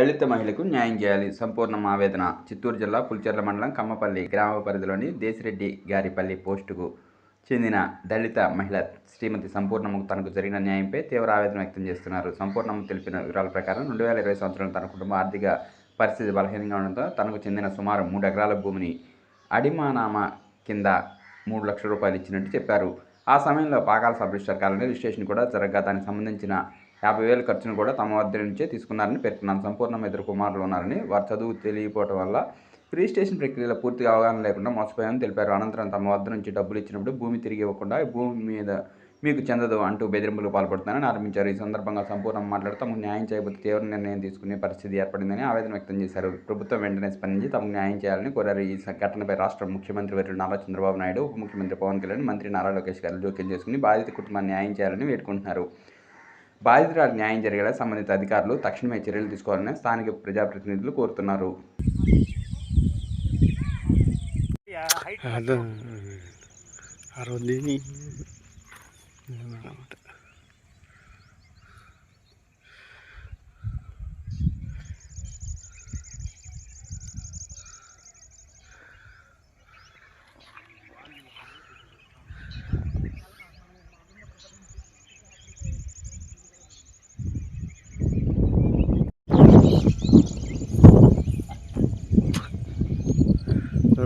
దళిత మహిళకు న్యాయం చేయాలి. సంపూర్ణం ఆవేదన. చిత్తూరు జిల్లా పులిచెర్ల మండలం కమ్మపల్లి గ్రామ పరిధిలోని దేశిరెడ్డి గారిపల్లి పోస్టుకు చెందిన దళిత మహిళ శ్రీమతి సంపూర్ణమ్మకు తనకు జరిగిన న్యాయంపై తీవ్ర ఆవేదన వ్యక్తం చేస్తున్నారు. సంపూర్ణమ్మ తెలిపిన వివరాల ప్రకారం 2020 సంవత్సరంలో తన కుటుంబ ఆర్థిక పరిస్థితి బలహీనంగా ఉండడంతో తనకు చెందిన సుమారు 3 ఎకరాల భూమిని అడిమానామా కింద 3 లక్షల రూపాయలు ఇచ్చినట్టు చెప్పారు. ఆ సమయంలో Pakala sub register colony registration కూడా జరగగా దానికి సంబంధించిన 50,000 ఖర్చును కూడా తమ వద్ద నుంచే తీసుకున్నారని పేర్కొన్నారు. సంపూర్ణమ్మ 2 కుమారులు ఉన్నారని, వారి చదువు తెలియకపోవడం వల్ల రిజిస్ట్రేషన్ ప్రక్రియలో పూర్తిగా అవగాహన లేకుండా మోసపోయామని తెలిపారు. అనంతరం తమ వద్ద నుంచి డబ్బులు ఇచ్చినప్పుడు భూమి తిరిగి ఇవ్వకుండా భూమి మీద మీకు చెందదు అంటూ బెదిరింపులకు పాల్పడుతున్నారని ఆరంభించారు. ఈ సందర్భంగా సంపూర్ణమ్మ మాట్లాడుతూ తమకు న్యాయం చేయకపోతే తీవ్ర నిర్ణయం తీసుకునే పరిస్థితి ఏర్పడిందని ఆవేదన వ్యక్తం చేశారు. ప్రభుత్వం వెంటనే స్పందించి తమకు న్యాయం చేయాలని కోరారు. ఈ ఘటనపై రాష్ట్ర ముఖ్యమంత్రి వర్యులు నారా చంద్రబాబు నాయుడు, ఉప ముఖ్యమంత్రి పవన్ కళ్యాణ్, మంత్రి నారా లోకేష్ గారు జోక్యం చేసుకుని బాధిత కుటుంబాన్ని న్యాయం చేయాలని వేడుకుంటున్నారు. బాధితురాలకు న్యాయం జరిగేలా సంబంధిత అధికారులు తక్షణమే చర్యలు తీసుకోవాలని స్థానిక ప్రజాప్రతినిధులు కోరుతున్నారు.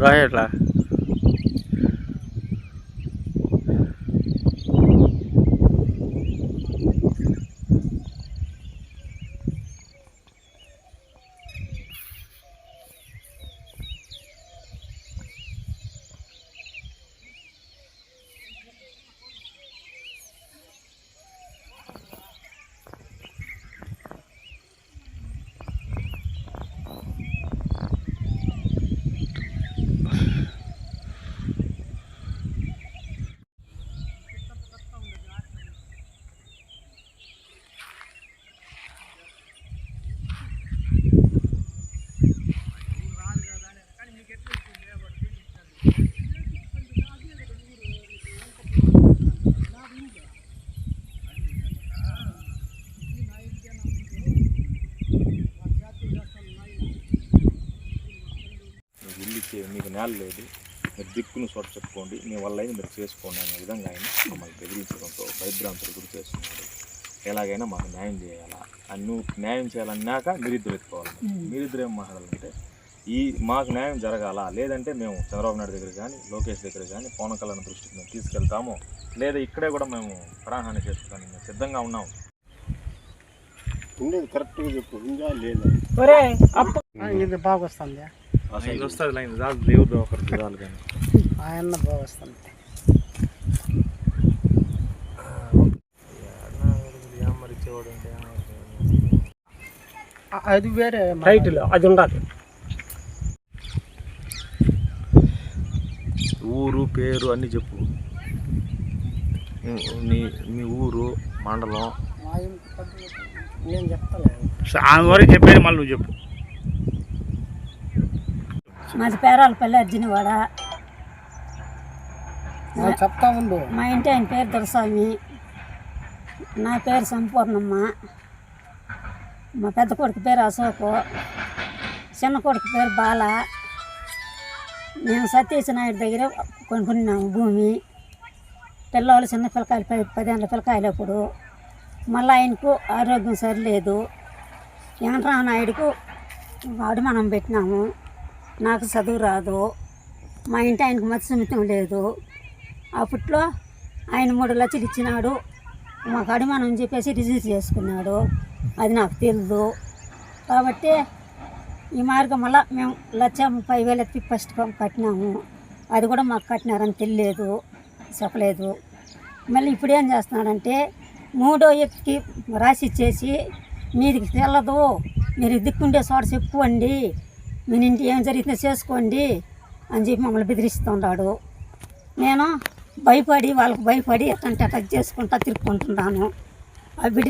రాయట్లా మీకు నేల లేదు, మీరు దిక్కును చోట చెప్పుకోండి, మీ వల్ల అయినా మీరు చేసుకోండి అనే విధంగా ఆయన మమ్మల్ని బెదిరించడంతో భయభ్రాంతులు గురి చేస్తున్నాడు. ఎలాగైనా మాకు న్యాయం చేయాలా అని, నువ్వు న్యాయం చేయాలన్నాక మీరిద్దరు ఎత్తుకోవాలి. మీరిద్దరు ఏం మాట్లాడాలంటే మాకు న్యాయం జరగాల, లేదంటే మేము చంద్రబాబు నాయుడు దగ్గర కానీ, లోకేష్ దగ్గర కానీ, పవన్ కళ్యాణ్ దృష్టికి మేము తీసుకెళ్తాము, లేదా ఇక్కడే కూడా మేము ప్రాణహాని చేసుకోవడానికి మేము సిద్ధంగా ఉన్నాము. ఉండేది కరెక్ట్గా చెప్పు, ఇంకా లేదు బాగా వస్తుంది, వస్తుంది లైన్ చాలు, దేవుడు ఒకరు చాలు కానీ ఆయన బాగా వస్తుంది. అది వేరే టైటిల్ అది ఉండాలి. ఊరు పేరు అన్నీ చెప్పు, మీ ఊరు మండలం నేను చెప్తాను. ఆమె వరకు చెప్పేది మళ్ళీ నువ్వు చెప్పు. మాది పేరాలపల్లి అర్జునవాడ. చెప్తా ఉండు. మా ఇంటి ఆయన పేరు దొరస్వామి, నా పేరు సంపూర్ణమ్మ, మా పెద్ద కొడుకు పేరు అశోకు, చిన్న కొడుకు పేరు బాల. మేము సతీష్ నాయుడు దగ్గర కొనుక్కున్నాము భూమి. పిల్లవాళ్ళు చిన్న పిల్లకాయలు 10 ఏళ్ళ పిల్లకాయలు. అప్పుడు మళ్ళీ ఆయనకు ఆరోగ్యం సరిలేదు. వెంకటరామ నాయుడుకు అడిమానం పెట్టినాము. నాకు చదువు రాదు, మా ఇంటి ఆయనకు మతి సుమితం లేదు. అప్పట్లో ఆయన 3 లక్షలు ఇచ్చినాడు, మాకు అడిమానం చెప్పేసి రిజిస్టర్ చేసుకున్నాడు. అది నాకు తెలియదు. కాబట్టి ఈ మార్గం వల్ల మేము 1,30,000 ఎత్తి ఫస్ట్ కట్టినాము. అది కూడా మాకు కట్టినారని తెలియలేదు, చెప్పలేదు. మళ్ళీ ఇప్పుడు ఏం చేస్తున్నాడంటే 3వ ఎత్తుకి రాసి ఇచ్చేసి మీదికి తెల్లదు, మీరు దిక్కుండే చోట చెప్పుకోండి, మీ ఇంటి ఏం జరిగితే చేసుకోండి అని చెప్పి మమ్మల్ని బెదిరిస్తున్నాడు. నేను భయపడి వాళ్ళకి భయపడి ఎట్టంటే అటాక్ చేసుకుంటా తిరుక్కుంటున్నాను. ఆ బిడ్డ